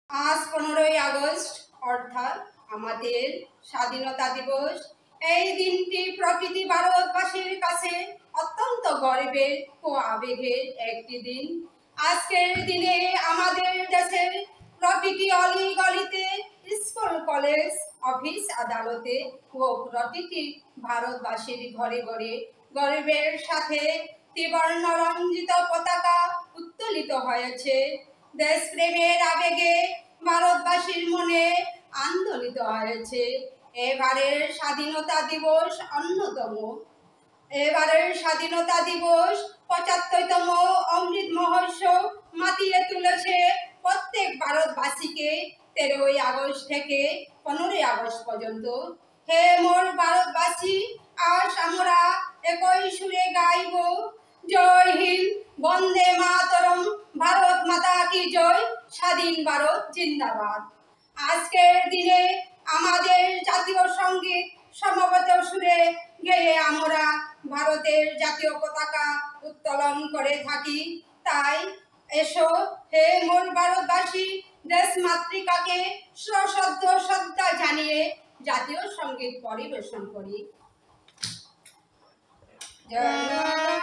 আজ 15ই আগস্ট অর্থাৎ আমাদের স্বাধীনতা দিবস। এই দিনটি প্রকৃতি ভারতবাসীর কাছে অত্যন্ত গর্বের ও আবেগের একটি দিন। আজকের দিনে আমাদের দেশের প্রতিটি অলিগলিতে, স্কুল কলেজ, অফিস আদালতে ও প্রতিটি ভারতবাসীর ঘরে ঘরে গর্বের সাথে ত্রিবর্ণ রঞ্জিত পতাকা উত্তোলিত হয়েছে। দেশপ্রেমের আবেগে ভারতবাসীর মনে আন্দোলিত হয়েছে। এবারের স্বাধীনতা দিবস অন্যতম। এবারের স্বাধীনতা দিবস 75তম অমৃত মহোৎসব মাতিয়ে তুলেছে প্রত্যেক ভারতবাসীকে 13ই আগস্ট থেকে 15ই আগস্ট পর্যন্ত। হে মোর ভারতবাসী, আজ আমরা একই সুরে গাইব জয় হিন্দ, বন্দে মাতরম, ভারত মাতা কি জয়, স্বাধীন ভারত জিন্দাবাদ। আজকের দিনে আমাদের জাতীয় সঙ্গীত সমবেত সুরে গেয়ে আমরা ভারতের জাতীয় পতাকা উত্তোলন করে থাকি। তাই এসো হে মোর ভারতবাসী, দেশ মাতৃকাকে সশ্রদ্ধ শ্রদ্ধা জানিয়ে জাতীয় সঙ্গীত পরিবেশন করি। জয়